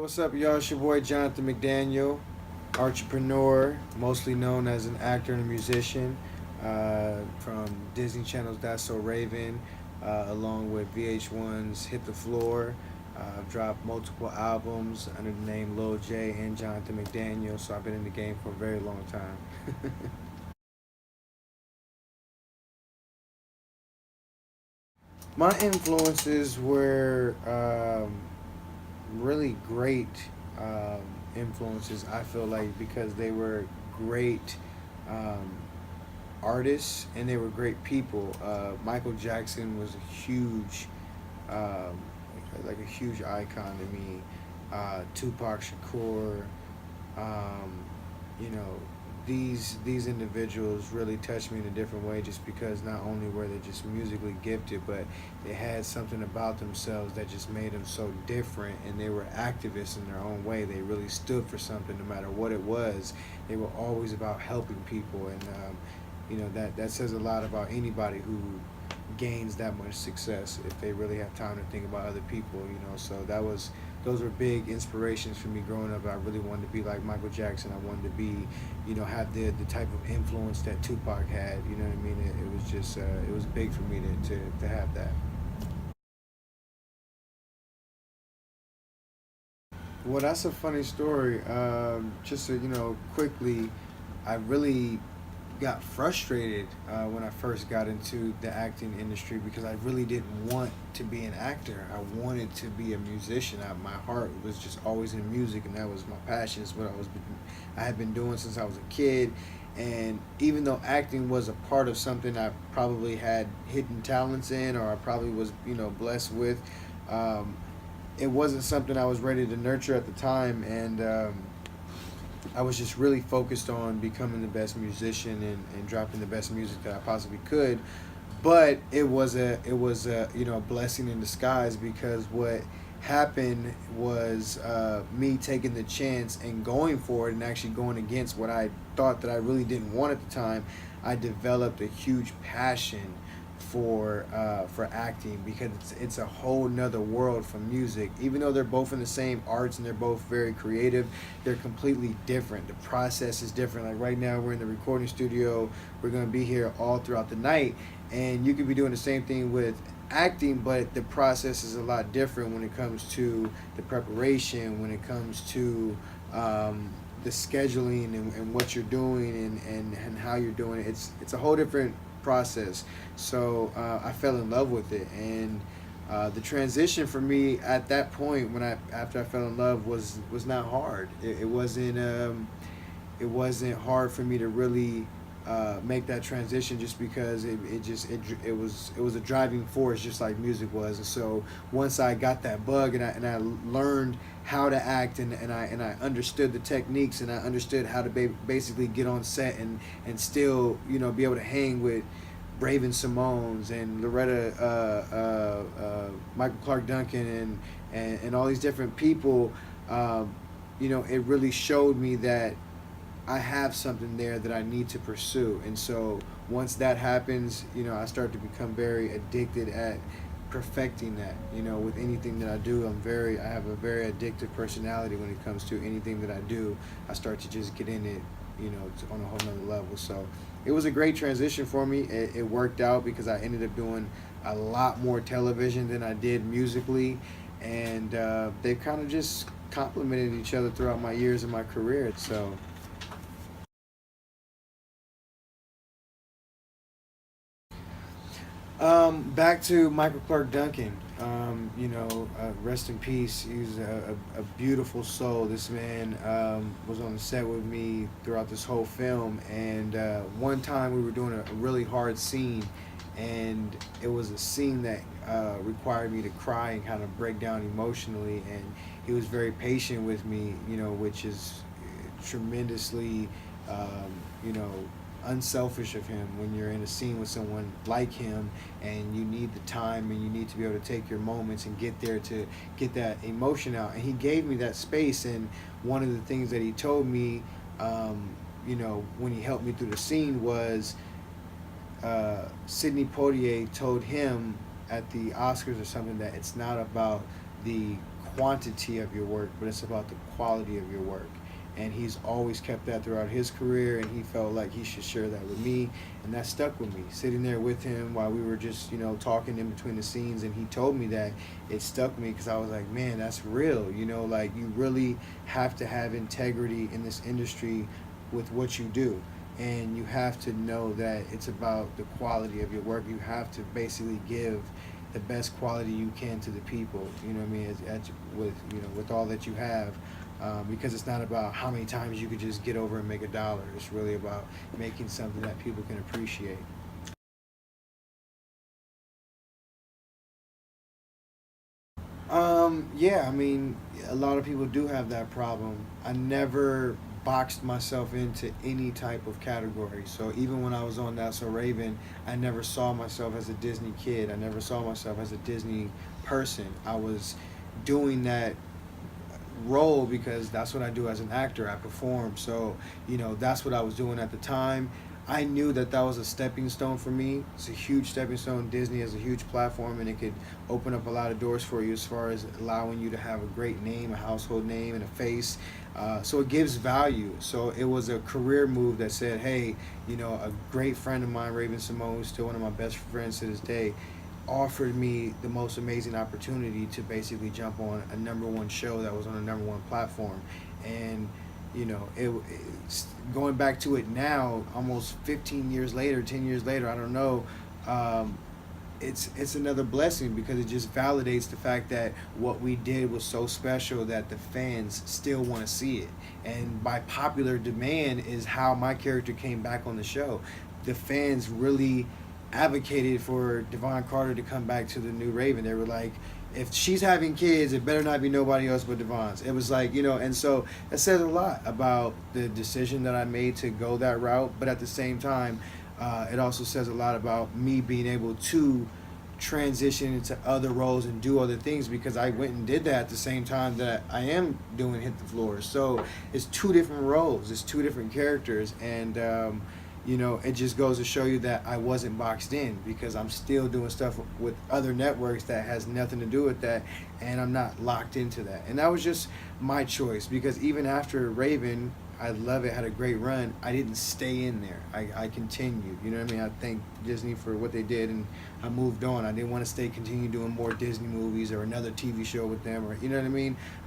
What's up, y'all? It's your boy Johnathan McDaniel, entrepreneur, mostly known as an actor and a musician, from Disney Channel's That's So Raven, along with VH1's Hit the Floor. I've dropped multiple albums under the name Lil J and Johnathan McDaniel, so I've been in the game for a very long time. My influences were really great um, influences. I feel like because they were great um, artists and they were great people. Michael Jackson was a huge, um, like a huge icon to me. Tupac Shakur, um, you know, these individuals really touched me in a different way just because not only were they just musically gifted, but they had something about themselves that just made them so different, and they were activists in their own way. They really stood for something no matter what it was. They were always about helping people, and that says a lot about anybody who gains that much success if they really have time to think about other people. So those were big inspirations for me growing up. I really wanted to be like Michael Jackson. I wanted to be, have the type of influence that Tupac had. You know what I mean? It was just it was big for me to have that. Well, that's a funny story. Just to, quickly, I really got frustrated when I first got into the acting industry because I really didn't want to be an actor. I wanted to be a musician. My heart was just always in music, and that was my passion. It's what I had been doing since I was a kid. And even though acting was a part of something I probably had hidden talents in, or I probably was, blessed with, um, it wasn't something I was ready to nurture at the time. And I was just really focused on becoming the best musician and dropping the best music that I possibly could. But it was a blessing in disguise, because what happened was me taking the chance and going for it and actually going against what I thought that I really didn't want at the time. I developed a huge passion for acting, because it's a whole nother world from music. Even though they're both in the same arts and they're both very creative, they're completely different. The process is different. Like right now, we're in the recording studio. We're gonna be here all throughout the night, and you could be doing the same thing with acting, but the process is a lot different when it comes to the preparation, when it comes to the scheduling and what you're doing and how you're doing it. It's a whole different process. So I fell in love with it, and the transition for me at that point, after I fell in love, was not hard. It wasn't hard for me to really make that transition, just because it was a driving force, just like music was. And so once I got that bug, and I learned how to act, and I understood the techniques, and I understood how to basically get on set and still be able to hang with Raven Simone's and Loretta, Michael Clark Duncan, and all these different people. It really showed me that I have something there that I need to pursue. And so once that happens, I start to become very addicted at perfecting that. With anything that I do, I have a very addictive personality when it comes to anything that I do. I start to just get in it, on a whole nother level. So it was a great transition for me. It worked out because I ended up doing a lot more television than I did musically, and they kind of just complemented each other throughout my years in my career. So back to Michael Clark Duncan. Rest in peace. He's a beautiful soul. This man was on the set with me throughout this whole film. And one time we were doing a really hard scene, and it was a scene that required me to cry and kind of break down emotionally. And he was very patient with me, which is tremendously, um, you know, unselfish of him when you're in a scene with someone like him, and you need the time and you need to be able to take your moments and get there to get that emotion out. And he gave me that space. And one of the things that he told me, when he helped me through the scene, was Sidney Poitier told him at the Oscars or something that it's not about the quantity of your work, but it's about the quality of your work. And he's always kept that throughout his career, and he felt like he should share that with me, and that stuck with me. Sitting there with him while we were just, talking in between the scenes, and he told me that, it stuck with me because I was like, man, that's real. Like, you really have to have integrity in this industry with what you do. And you have to know that it's about the quality of your work. You have to basically give the best quality you can to the people, with all that you have. Because it's not about how many times you could just get over and make $1. It's really about making something that people can appreciate. Yeah, I mean, a lot of people do have that problem. I never boxed myself into any type of category. So even when I was on That's So Raven, I never saw myself as a Disney kid. I never saw myself as a Disney person. I was doing that role because that's what I do as an actor. I perform. So, that's what I was doing at the time. I knew that that was a stepping stone for me. It's a huge stepping stone. Disney has a huge platform, and it could open up a lot of doors for you as far as allowing you to have a great name, a household name, and a face. So it gives value. So it was a career move that said, hey, a great friend of mine, Raven Simone, who's still one of my best friends to this day, offered me the most amazing opportunity to basically jump on a #1 show that was on a #1 platform. And it's going back to it now, almost 15 years later, 10 years later, I don't know. It's another blessing because it just validates the fact that what we did was so special that the fans still want to see it. And by popular demand is how my character came back on the show. The fans really advocated for Devon Carter to come back to the new Raven. They were like, if she's having kids, it better not be nobody else but Devon's. It was like, and so that says a lot about the decision that I made to go that route. But at the same time, it also says a lot about me being able to transition into other roles and do other things, because I went and did that at the same time that I am doing Hit the Floor. So it's 2 different roles, it's 2 different characters, and it just goes to show you that I wasn't boxed in, because I'm still doing stuff with other networks that has nothing to do with that, and I'm not locked into that. And that was just my choice, because even after Raven, I love it, had a great run, I didn't stay in there. I continued, I thank Disney for what they did, and I moved on. I didn't want to continue doing more Disney movies or another TV show with them, or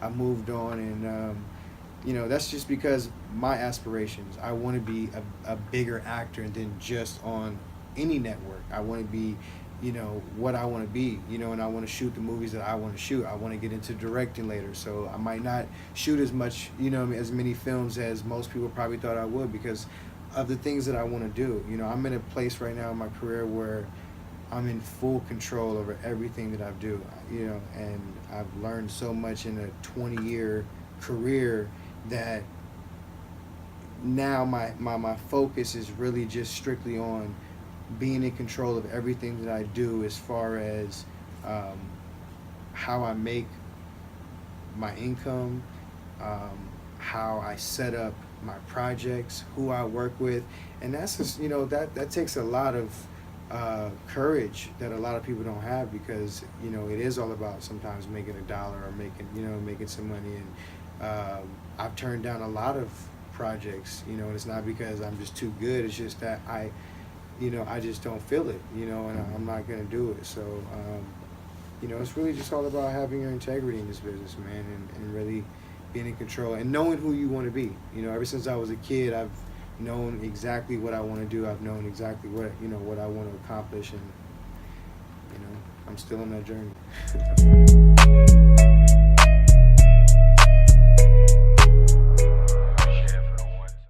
I moved on, and that's just because my aspirations. I want to be a bigger actor than just on any network. I want to be, what I want to be, and I want to shoot the movies that I want to shoot. I want to get into directing later, so I might not shoot as much, as many films as most people probably thought I would, because of the things that I want to do. I'm in a place right now in my career where I'm in full control over everything that I do, and I've learned so much in a 20-year career that now my focus is really just strictly on being in control of everything that I do, as far as how I make my income, how I set up my projects, who I work with. And that's just, that takes a lot of courage that a lot of people don't have, because it is all about sometimes making $1 or making some money. And I've turned down a lot of projects, and it's not because I'm just too good. It's just that I just don't feel it, and I'm not gonna do it. So it's really just all about having your integrity in this business, man, and really being in control and knowing who you want to be. Ever since I was a kid, I've known exactly what I want to do. I've known exactly what what I want to accomplish, and I'm still on that journey.